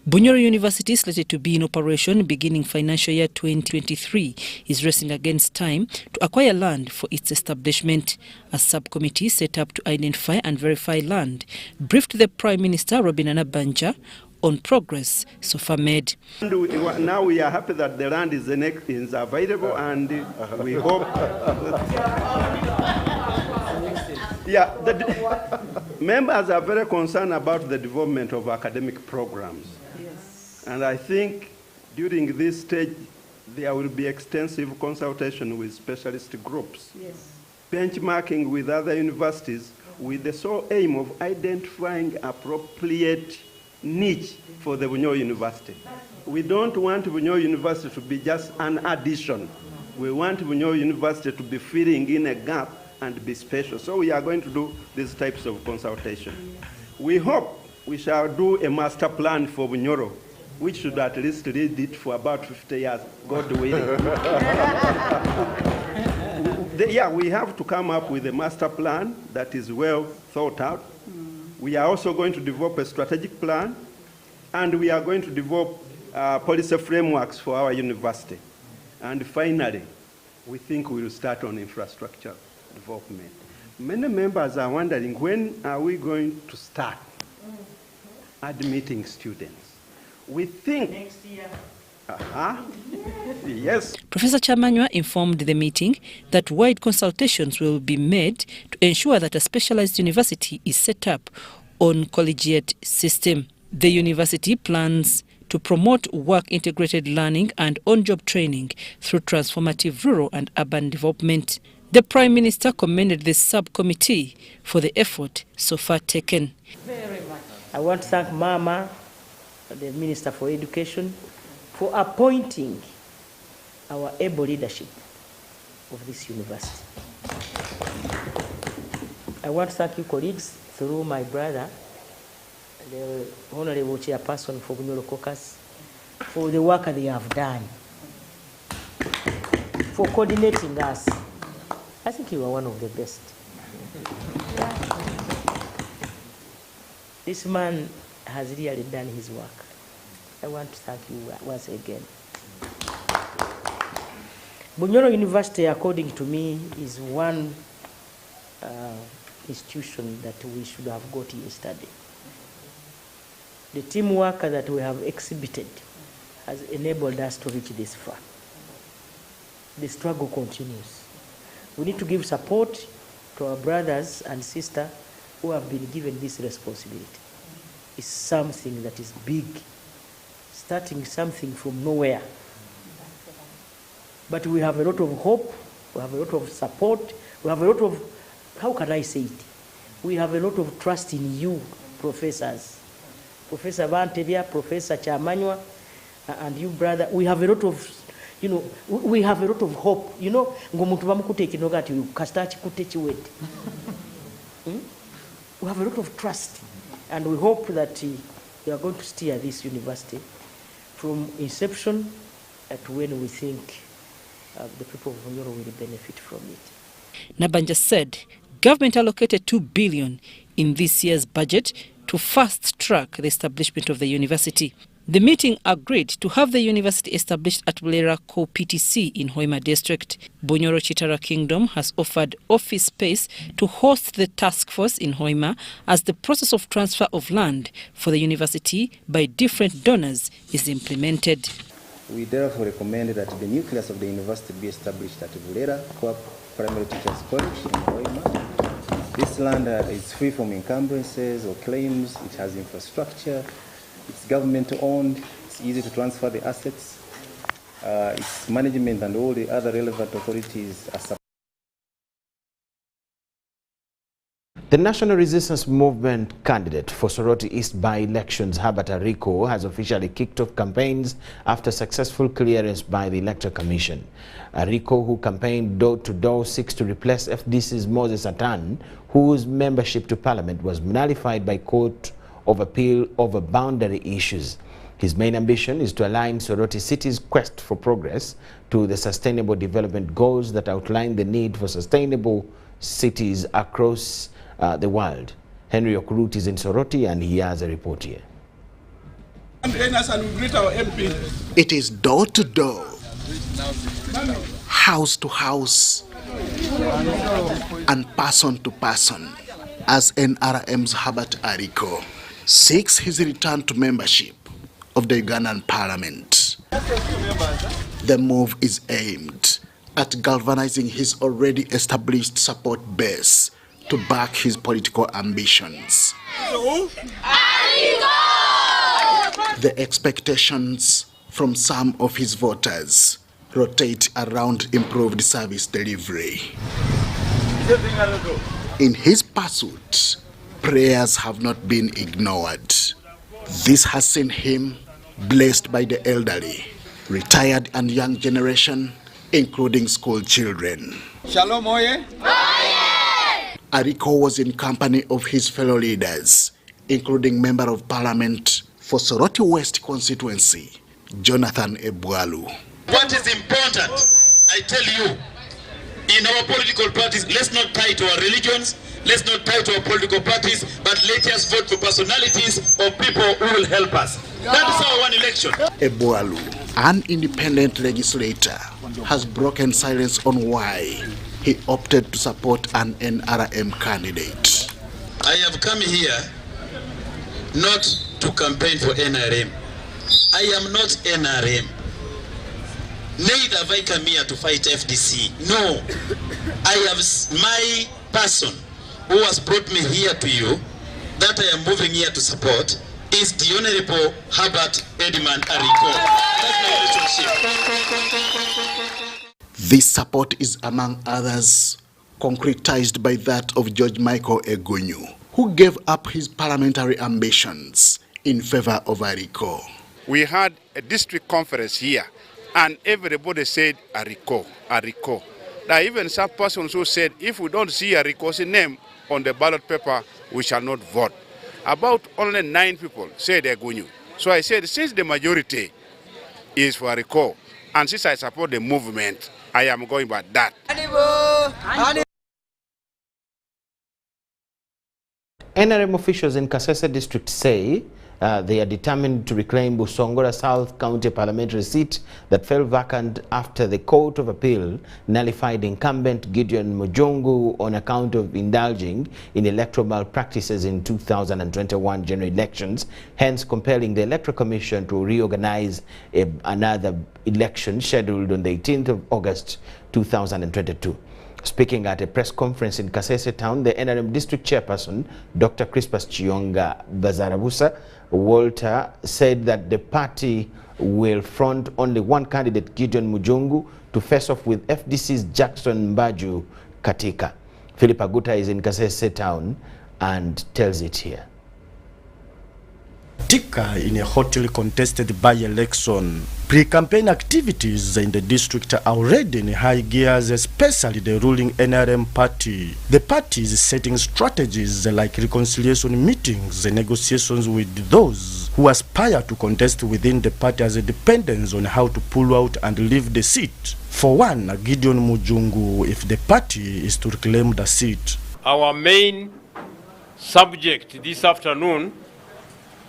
Bunyoro University, slated to be in operation beginning financial year 2023, is racing against time to acquire land for its establishment. A subcommittee set up to identify and verify land briefed the Prime Minister Robin Anabanja on progress so far made. And now we are happy that the land is available, and we hope. The members are very concerned about the development of academic programs. And I think during this stage, there will be extensive consultation with specialist groups, benchmarking with other universities with the sole aim of identifying appropriate niche for the Bunyoro University. We don't want Bunyoro University to be just an addition. We want Bunyoro University to be filling in a gap and be special. So we are going to do these types of consultation. We hope we shall do a master plan for Bunyoro, which should at least lead it for about 50 years, God willing. We have to come up with a master plan that is well thought out. We are also going to develop a strategic plan, and we are going to develop policy frameworks for our university. And finally, we think we will start on infrastructure development. Many members are wondering, when are we going to start admitting students? We think next year. Yes. Professor Chamanywa informed the meeting that wide consultations will be made to ensure that a specialized university is set up on collegiate system. The university plans to promote work-integrated learning and on-job training through transformative rural and urban development. The Prime Minister commended the subcommittee for the effort so far taken. Very much. I want to thank Mama, the Minister for Education, for appointing our able leadership of this university. I want to thank you, colleagues, through my brother, the Honorable Chairperson for Bunyoro Caucus, for the work they have done, for coordinating us. I think you are one of the best. This man has really done his work. I want to thank you once again. Bunyoro University, according to me, is one institution that we should have got yesterday. The teamwork that we have exhibited has enabled us to reach this far. The struggle continues. We need to give support to our brothers and sisters who have been given this responsibility. It's something that is big, starting something from nowhere. But we have a lot of hope, we have a lot of support, we have a lot of, how can I say it? We have a lot of trust in you, professors. Professor Vantevia, Professor Chamanywa, and you, brother. We have a lot of, we have a lot of hope. We have a lot of trust, and we hope that we are going to steer this university from inception to when we think the people of Bunyoro will benefit from it. Nabanja said government allocated $2 billion in this year's budget to fast-track the establishment of the university. The meeting agreed to have the university established at Bulera Co-PTC in Hoima district. Bunyoro Chitara Kingdom has offered office space to host the task force in Hoima as the process of transfer of land for the university by different donors is implemented. We therefore recommend that the nucleus of the university be established at Bulera Co-op Primary Teachers College in Hoima. This land is free from encumbrances or claims. It has infrastructure. It's government-owned. It's easy to transfer the assets. Its management and all the other relevant authorities are The National Resistance Movement candidate for Soroti East by-elections, Herbert Ariko, has officially kicked off campaigns after successful clearance by the Electoral Commission. Ariko, who campaigned door-to-door, seeks to replace FDC's Moses Atan, whose membership to Parliament was nullified by Court of Appeal over boundary issues. His main ambition is to align Soroti City's quest for progress to the Sustainable Development Goals that outline the need for sustainable cities across the world. Henry Okurut is in Soroti and he has a report here. It is door to door, house to house, and person to person as NRM's Herbert Ariko seeks his return to membership of the Ugandan Parliament. The move is aimed at galvanizing his already established support base to back his political ambitions. The expectations from some of his voters rotate around improved service delivery. In his pursuit, prayers have not been ignored. This has seen him blessed by the elderly, retired and young generation, including school children. Shalom, oye. Ariko was in company of his fellow leaders, including Member of Parliament for Soroti West constituency, Jonathan Ebwalu. What is important, I tell you, in our political parties, let's not tie to our religions, let's not tie to our political parties, but let us vote for personalities or people who will help us. That is our one election. Ebwalu, an independent legislator, has broken silence on why he opted to support an NRM candidate. I have come here not to campaign for NRM. I am not NRM. Neither have I come here to fight FDC. No. I have my person who has brought me here to you, that I am moving here to support, is the Honorable Herbert Edmund Ariko. That's my relationship. This support is, among others, concretized by that of George Michael Egunyu, who gave up his parliamentary ambitions in favor of Ariko. We had a district conference here, and everybody said Ariko, Ariko. There are even some persons who said, if we don't see Ariko's name on the ballot paper, we shall not vote. About only 9 people said Egunyu. So I said, since the majority is for Ariko, and since I support the movement, I am going by that. NRM officials in Kasese district say they are determined to reclaim Busongora South County parliamentary seat that fell vacant after the Court of Appeal nullified incumbent Gideon Mujongu on account of indulging in electoral malpractices in 2021 general elections, hence compelling the Electoral Commission to reorganize another election scheduled on the 18th of August 2022. Speaking at a press conference in Kasese town, the NRM district chairperson, Dr. Crispus Chionga Bazarabusa Walter, said that the party will front only one candidate, Gideon Mujongu, to face off with FDC's Jackson Mbaju Katika. Philip Aguta is in Kasese town and tells it here. Tika in a hotly contested by-election. Pre-campaign activities in the district are already in high gears, especially the ruling NRM party. The party is setting strategies like reconciliation meetings and negotiations with those who aspire to contest within the party as a dependence on how to pull out and leave the seat. For one, Gideon Mujongu, if the party is to reclaim the seat. Our main subject this afternoon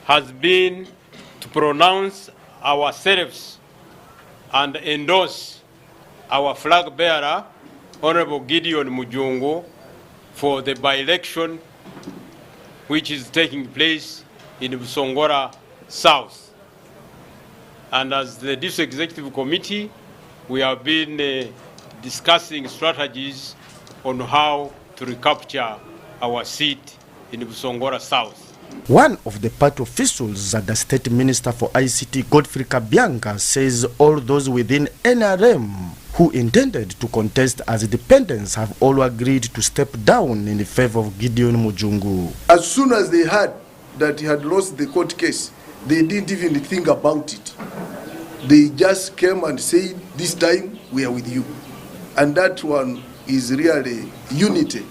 has been to pronounce ourselves and endorse our flag bearer, Honorable Gideon Mujongu, for the by-election which is taking place in Busongora South. And as the District Executive Committee, we have been discussing strategies on how to recapture our seat in Busongora South. One of the party officials at the State Minister for ICT, Godfrey Kabianga, says all those within NRM who intended to contest as independents, have all agreed to step down in favor of Gideon Mujungu. As soon as they heard that he had lost the court case, they didn't even think about it. They just came and said, this time we are with you. And that one is really unity,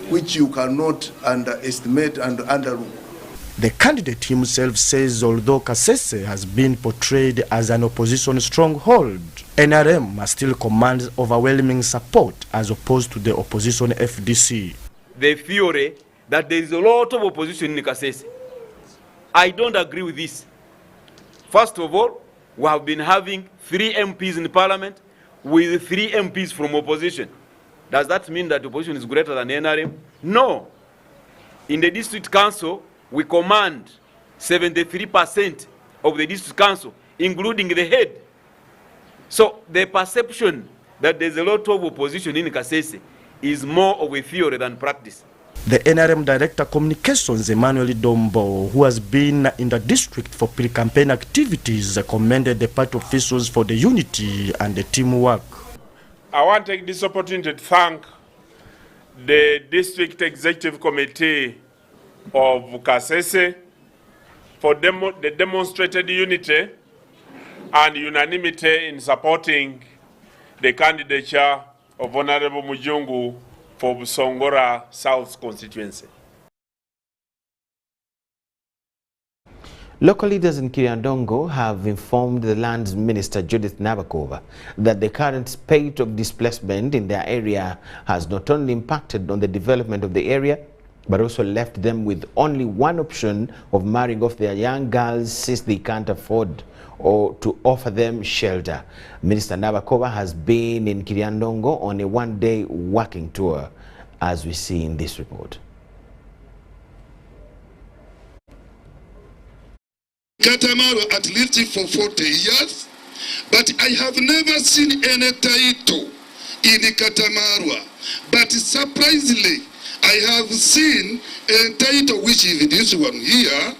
which you cannot underestimate and underlook. The candidate himself says although Kasese has been portrayed as an opposition stronghold, NRM still commands overwhelming support as opposed to the opposition FDC. The theory that there is a lot of opposition in Kasese, I don't agree with this. First of all, we have been having 3 MPs in parliament with 3 MPs from opposition. Does that mean that opposition is greater than NRM? No. In the district council, we command 73% of the district council, including the head. So the perception that there's a lot of opposition in Kasese is more of a theory than practice. The NRM Director Communications, Emmanuel Dombo, who has been in the district for pre-campaign activities, commended the party officials for the unity and the teamwork. I want to take this opportunity to thank the District Executive Committee of Kasese for the demonstrated unity and unanimity in supporting the candidature of Honorable Mujungu for Busongora South constituency. Local leaders in Kiriandongo have informed the Lands Minister Judith Nabakova that the current spate of displacement in their area has not only impacted on the development of the area, but also left them with only one option of marrying off their young girls since they can't afford or to offer them shelter. Minister Nabakova has been in Kiriandongo on a one-day working tour, as we see in this report. Katamaro at least for 40 years, but I have never seen any title in Katamarwa. But surprisingly, I have seen a title which is this one here,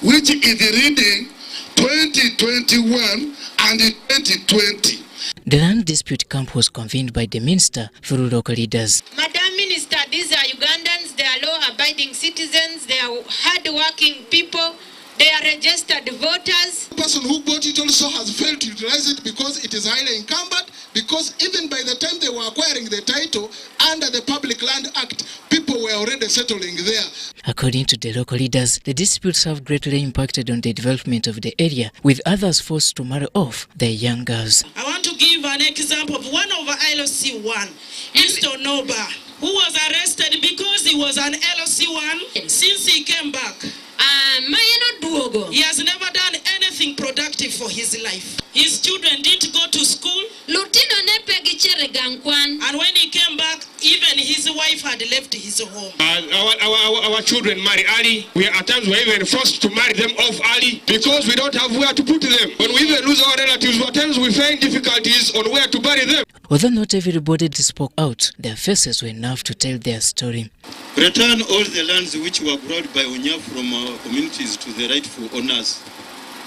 which is reading 2021 and 2020. The land dispute camp was convened by the minister through local leaders. Madam Minister, these are Ugandans, they are law-abiding citizens, they are hard-working people. They are registered voters. The person who bought it also has failed to utilize it because it is highly encumbered, because even by the time they were acquiring the title under the Public Land Act, people were already settling there. According to the local leaders, the disputes have greatly impacted on the development of the area, with others forced to marry off their young girls. I want to give an example of one of LOC1, Mr. Nobod, who was arrested because he was an LOC1 since he came back. He has never done anything productive for his life. His children didn't go to school. And when he came back, even his wife had left his home. Our children marry early. At times we're even forced to marry them off early because we don't have where to put them. When we even lose our relatives, at times we find difficulties on where to bury them. Although not everybody spoke out, their faces were enough to tell their story. Return all the lands which were brought by Onya from our communities to the rightful owners.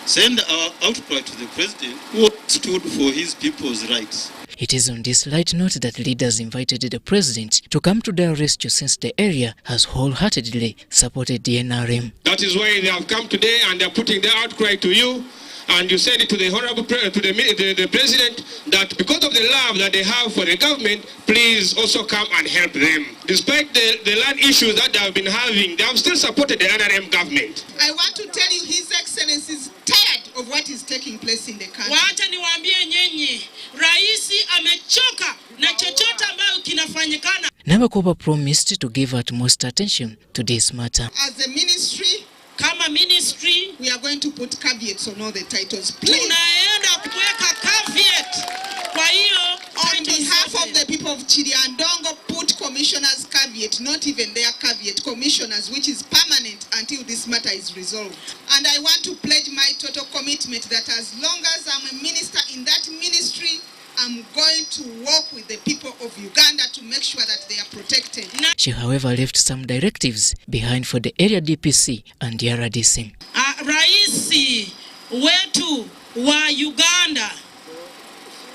Send our outcry to the president who stood for his people's rights. It is on this light note that leaders invited the president to come to their rescue since the area has wholeheartedly supported the NRM. That is why they have come today and they are putting their outcry to you. And you said it to the honorable the president that because of the love that they have for the government, please also come and help them. Despite the land issues that they have been having, they have still supported the NRM government. I want to tell you, His Excellency is tired of what is taking place in the country. Wacha niwaambie nyenye, raisi amechoka na chochote ambayo kinafanyikana. Nabakova promised to give utmost attention to this matter. As a ministry, kama ministry, we are going to put caveats on all the titles. Please. Tunaenda kuweka caveat. Kwa hiyo, on behalf of the people of Kiriandongo, put commissioners caveat, not even their caveat, commissioners, which is permanent until this matter is resolved. And I want to pledge my total commitment that as long as I'm a minister in that ministry, I'm going to work with the people of Uganda to make sure that they are protected. She, however, left some directives behind for the area DPC and the RDC. Raisi wetu wa Uganda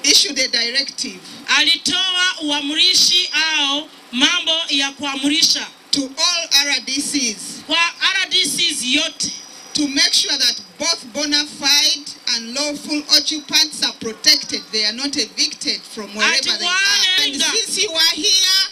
issued a directive. Alitoa uamrishi au mambo ya kuamrisha to all RDCs. Kwa RDCs yote. To make sure that both bona fide and lawful occupants are protected. They are not evicted from wherever they are. And since you are here,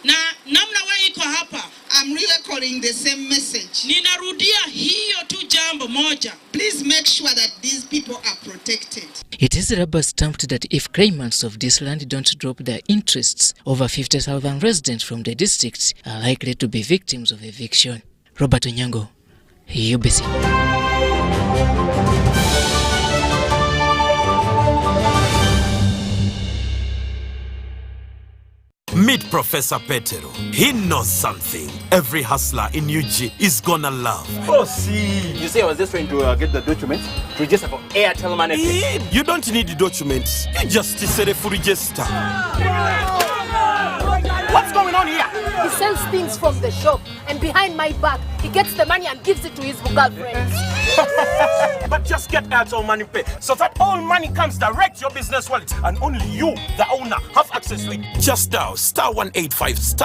na namna wewe iko hapa, I'm really calling the same message. Ninarudia hiyo tu jambo moja. Please make sure that these people are protected. It is rubber stamped that if claimants of this land don't drop their interests, over 50,000 residents from the district are likely to be victims of eviction. Robert Onyango, UBC. Meet Professor Petero. He knows something every hustler in UG is gonna love. Oh, see. You say I was just trying to get the documents to register for Airtel Money. You don't need the documents. You just say for register. What's going on here? He sells things from the shop, and behind my back, he gets the money and gives it to his girlfriends. But just get Airtel Money Pay so that all money comes direct to your business wallet, and only you, the owner, have access to it. Just dial *185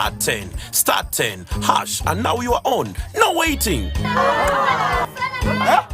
*10 hash, and now you are on. No waiting. Huh?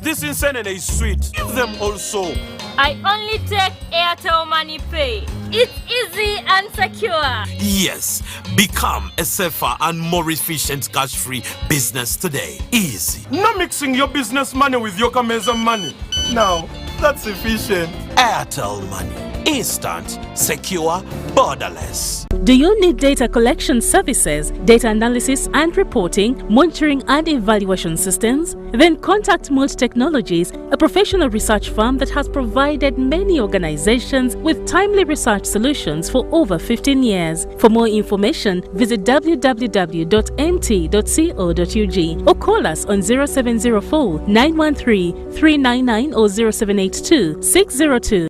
This insanity is sweet. Give them also. I only take Airtel Money Pay. It's easy and secure. Yes, become a safer and more efficient cash-free business today. Easy. No mixing your business money with your Kameza money. Now, that's efficient. Airtel Money. Instant, secure, borderless. Do you need data collection services, data analysis and reporting, monitoring and evaluation systems? Then contact Mold Technologies, a professional research firm that has provided many organizations with timely research solutions for over 15 years. For more information, visit www.mt.co.ug or call us on 0704 913 399 or 0782 602.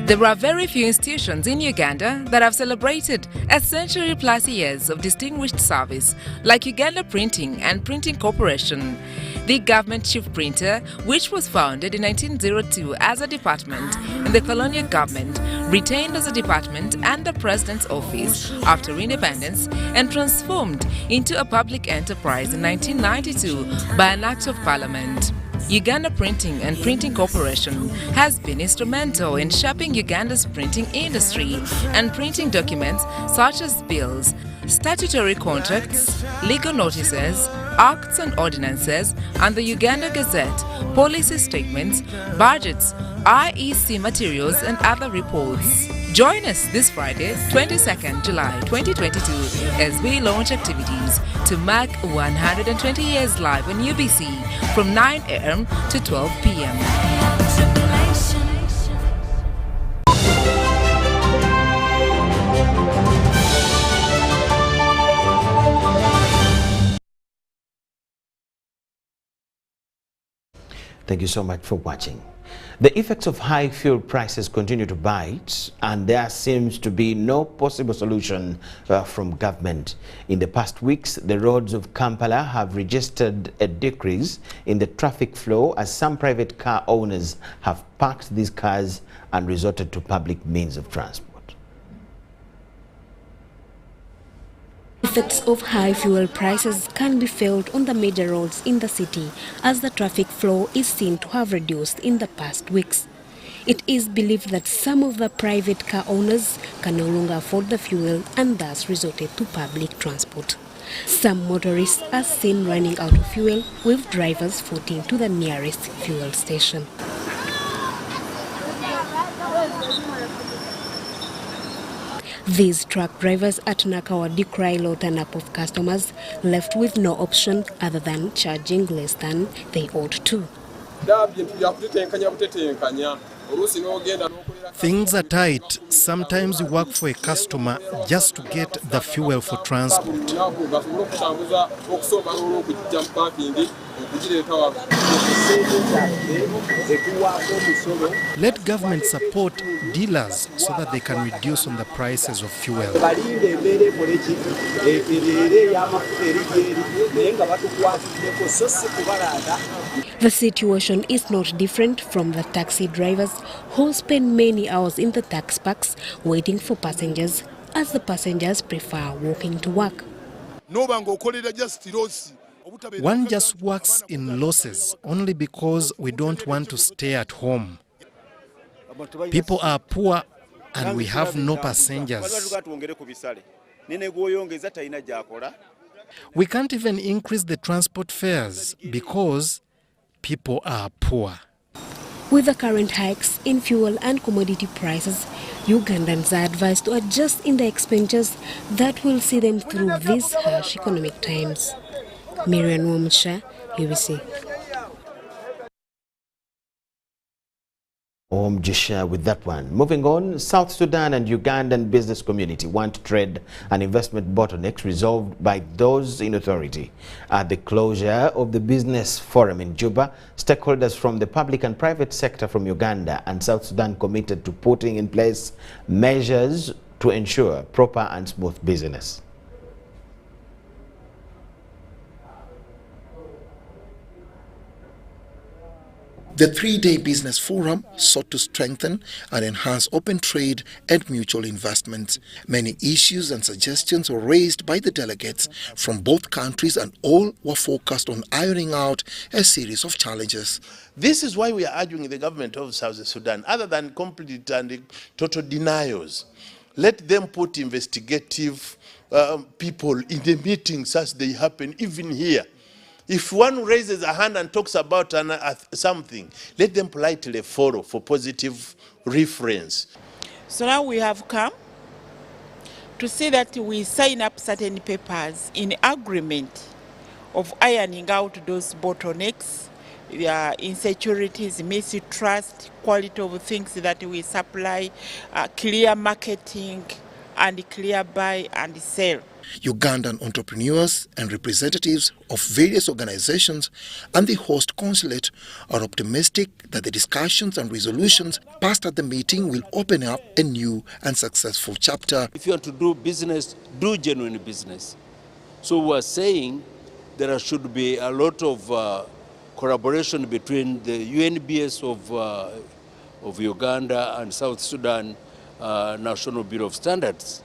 There are very few institutions in Uganda that have celebrated a century-plus years of distinguished service, like Uganda Printing and Printing Corporation. The government chief printer, which was founded in 1902 as a department in the colonial government, retained as a department and the president's office after independence, and transformed into a public enterprise in 1992 by an act of parliament. Uganda Printing and Printing Corporation has been instrumental in shaping Uganda's printing industry and printing documents such as bills, statutory contracts, legal notices, acts and ordinances, and the Uganda Gazette, policy statements, budgets, IEC materials, and other reports. Join us this Friday, 22nd July 2022, as we launch activities to mark 120 years live on UBC from 9 a.m. to 12 p.m. Thank you so much for watching. The effects of high fuel prices continue to bite, and there seems to be no possible solution from government. In the past weeks, the roads of Kampala have registered a decrease in the traffic flow as some private car owners have parked these cars and resorted to public means of transport. Effects of high fuel prices can be felt on the major roads in the city as the traffic flow is seen to have reduced in the past weeks. It is believed that some of the private car owners can no longer afford the fuel and thus resorted to public transport. Some motorists are seen running out of fuel, with drivers footing to the nearest fuel station. These truck drivers at Nakawa decry low turn-up of customers, left with no option other than charging less than they ought to. Things are tight. Sometimes you work for a customer just to get the fuel for transport. Let government support dealers so that they can reduce on the prices of fuel. The situation is not different from the taxi drivers who spend many hours in the tax parks waiting for passengers, as the passengers prefer walking to work. One just works in losses only because we don't want to stay at home. People are poor and we have no passengers. We can't even increase the transport fares because people are poor. With the current hikes in fuel and commodity prices, Ugandans are advised to adjust in their expenditures that will see them through these harsh economic times. Miriam Womucha, UBC. Jisha with that one. Moving on, South Sudan and Ugandan business community want trade and investment bottlenecks resolved by those in authority. At the closure of the business forum in Juba, stakeholders from the public and private sector from Uganda and South Sudan committed to putting in place measures to ensure proper and smooth business. The three-day business forum sought to strengthen and enhance open trade and mutual investment. Many issues and suggestions were raised by the delegates from both countries, and all were focused on ironing out a series of challenges. This is why we are urging the government of South Sudan, other than complete and total denials, let them put investigative people in the meetings as they happen, even here. If one raises a hand and talks about something, let them politely follow for positive reference. So now we have come to see that we sign up certain papers in agreement of ironing out those bottlenecks, insecurities, mistrust, quality of things that we supply, clear marketing, and clear buy and sell. Ugandan entrepreneurs and representatives of various organizations and the host consulate are optimistic that the discussions and resolutions passed at the meeting will open up a new and successful chapter. If you want to do business, do genuine business. So we are saying there should be a lot of collaboration between the UNBS of Uganda and South Sudan National Bureau of Standards,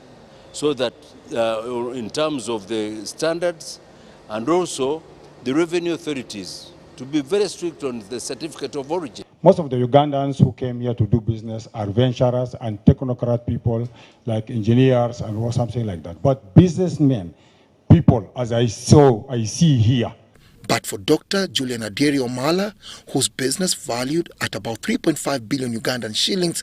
so that in terms of the standards and also the revenue authorities to be very strict on the certificate of origin. Most of the Ugandans who came here to do business are venturers and technocrat people like engineers and something like that. But businessmen, people as I see here. But for Dr. Julian Aderi Omala, whose business valued at about 3.5 billion Ugandan shillings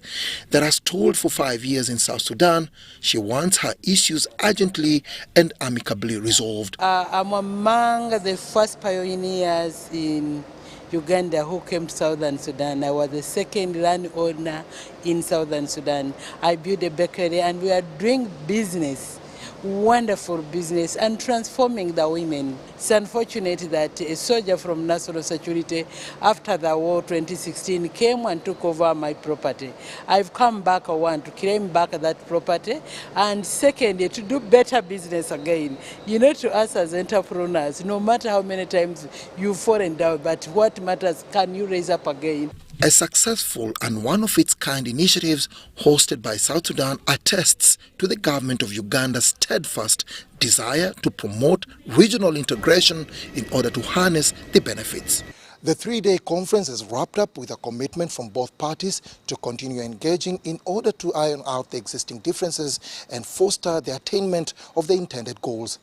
that has stalled for 5 years in South Sudan, she wants her issues urgently and amicably resolved. I'm among the first pioneers in Uganda who came to Southern Sudan. I was the second landowner in Southern Sudan. I built a bakery and we are doing business. Wonderful business and transforming the women. It's unfortunate that a soldier from National Security after the war 2016 came and took over my property. I've come back, one, to claim back that property, and second, to do better business again. You know, to us as entrepreneurs, no matter how many times you fall down, but what matters, can you raise up again? A successful and one-of-its-kind initiatives hosted by South Sudan attests to the government of Uganda's steadfast desire to promote regional integration in order to harness the benefits. The three-day conference is wrapped up with a commitment from both parties to continue engaging in order to iron out the existing differences and foster the attainment of the intended goals.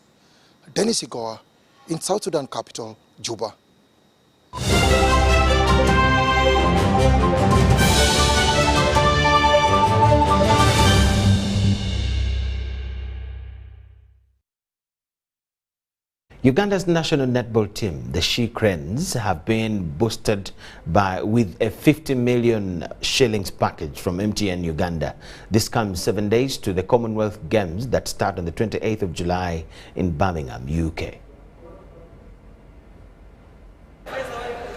Dennis Igoa in South Sudan capital, Juba. Uganda's national netball team, the She Cranes, have been boosted with a 50 million shillings package from MTN Uganda. This comes 7 days to the Commonwealth Games that start on the 28th of July in Birmingham, UK.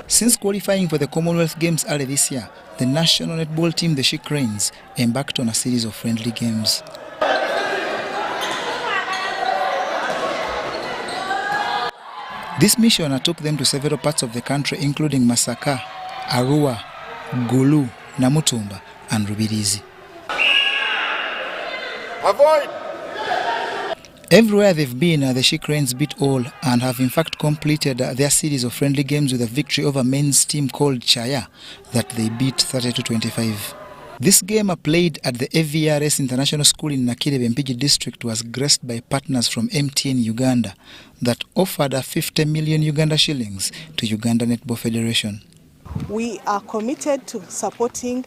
Since qualifying for the Commonwealth Games early this year, the national netball team, the She Cranes, embarked on a series of friendly games. This mission took them to several parts of the country, including Masaka, Arua, Gulu, Namutumba, and Rubirizi. Avoid! Everywhere they've been, the She Cranes beat all and have in fact completed their series of friendly games with a victory over men's team called Chaya that they beat 30-25. This game played at the AVRS International School in Nakirebe Mpigi district was graced by partners from MTN Uganda that offered 50 million Uganda shillings to Uganda Netball Federation. We are committed to supporting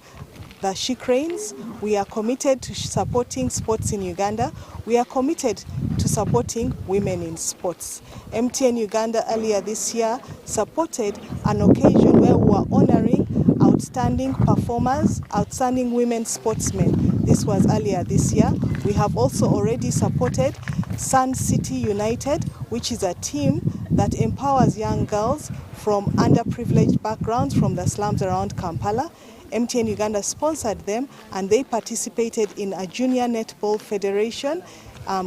the She Cranes. We are committed to supporting sports in Uganda. We are committed to supporting women in sports. MTN Uganda earlier this year supported an occasion where we were honoring outstanding performers, outstanding women sportsmen. This was earlier this year. We have also already supported Sun City United, which is a team that empowers young girls from underprivileged backgrounds from the slums around Kampala. MTN Uganda sponsored them and they participated in a Junior Netball Federation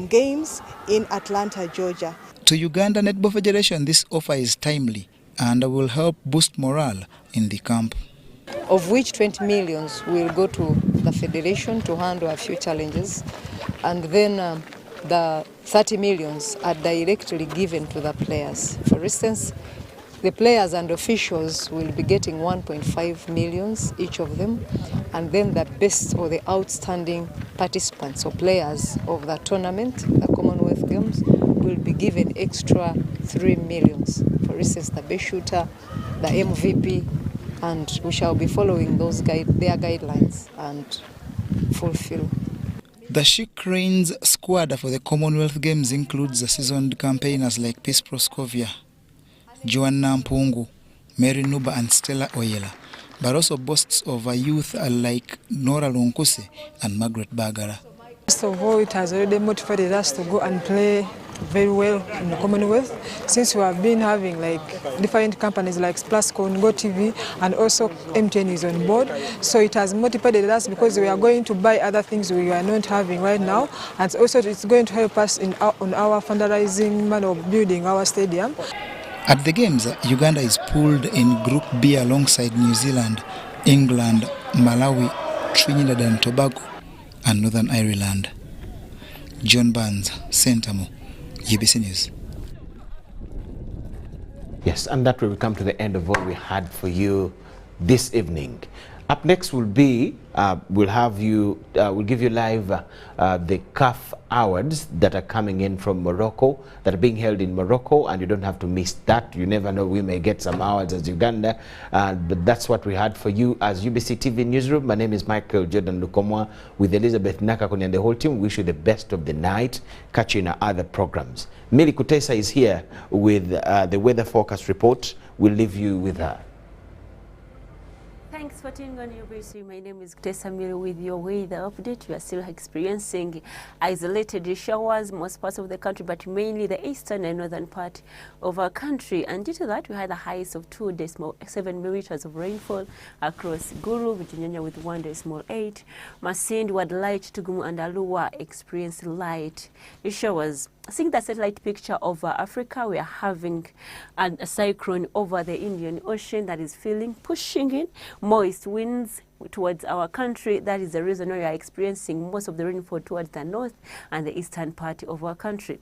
games in Atlanta, Georgia. To Uganda Netball Federation, this offer is timely and will help boost morale in the camp. Of which 20 millions will go to the federation to handle a few challenges, and then the 30 millions are directly given to the players. For instance, the players and officials will be getting 1.5 millions each of them, and then the best or the outstanding participants or players of the tournament, the Commonwealth Games, will be given extra 3 millions. For instance, the best shooter, the MVP, and we shall be following their guidelines and fulfill. The She Cranes squad for the Commonwealth Games includes the seasoned campaigners like Peace Proscovia, Joanna Mpungu, Mary Nuba and Stella Oyela, but also boasts of a youth like Nora Lunkuse and Margaret Bagara. First of all, it has already motivated us to go and play very well in the Commonwealth, since we have been having like different companies like Splasco, Go TV, and also MTN is on board. So it has motivated us because we are going to buy other things we are not having right now, and also it's going to help us on our fundraising manner of building our stadium. At the Games, Uganda is pooled in Group B alongside New Zealand, England, Malawi, Trinidad and Tobago, and Northern Ireland. John Barnes, Sentamo, UBC News. Yes, and that will come to the end of what we had for you this evening. Up next will be, we'll give you live the CAF awards that are coming in from Morocco, that are being held in Morocco, and you don't have to miss that. You never know, we may get some awards as Uganda, but that's what we had for you as UBC TV Newsroom. My name is Michael Jordan Lukomwa with Elizabeth Nakakuni and the whole team. Wish you the best of the night. Catch you in our other programs. Mili Kutesa is here with the weather forecast report. We'll leave you with her. Thanks for tuning on UBC. My name is Kutesa Miri with your weather update. We are still experiencing isolated showers most parts of the country, but mainly the eastern and northern part of our country. And due to that, we had the highs of 2.7 millimeters of rainfall across Gulu, Virginia with 1.8. Masindi, Wadlight, Tugumu, and Alua experienced light showers. Seeing the satellite picture of Africa, we are having a cyclone over the Indian Ocean that is pushing in moist winds towards our country. That is the reason why we are experiencing most of the rainfall towards the north and the eastern part of our country.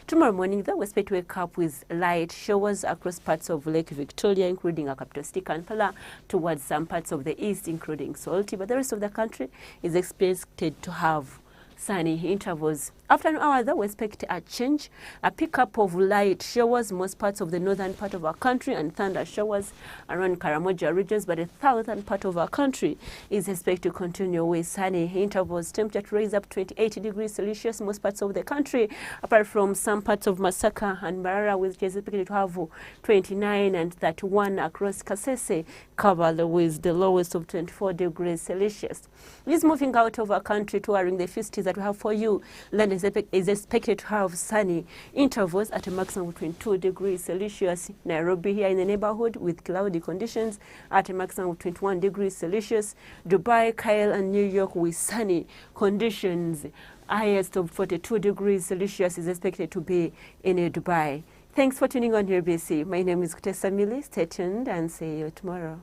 Tomorrow morning, though, we expect to wake up with light showers across parts of Lake Victoria, including our capital city, Kampala, towards some parts of the east, including Salty. But the rest of the country is expected to have sunny intervals After an hour, though, we expect a change, a pickup of light showers most parts of the northern part of our country and thunder showers around Karamoja regions, but the southern part of our country is expected to continue with sunny intervals. Temperature to rise up 28 degrees Celsius most parts of the country, apart from some parts of Masaka and Mbarara, which is expected to have 29 and 31 across Kasese, covered with the lowest of 24 degrees Celsius. Is moving out of our country, touring the few cities that we have for you. Land is expected to have sunny intervals at a maximum of 22 degrees Celsius. Nairobi here in the neighborhood with cloudy conditions at a maximum of 21 degrees Celsius. Dubai, Cairo and New York with sunny conditions. Highest of 42 degrees Celsius is expected to be in Dubai. Thanks for tuning on to UBC. My name is Kutesa Mili. Stay tuned and see you tomorrow.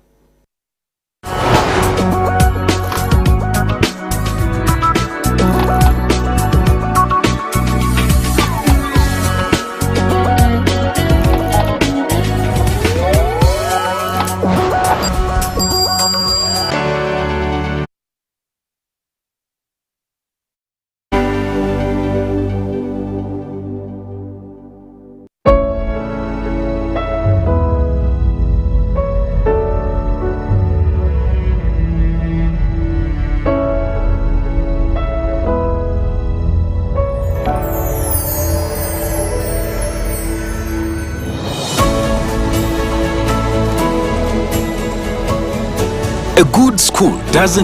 A good school doesn't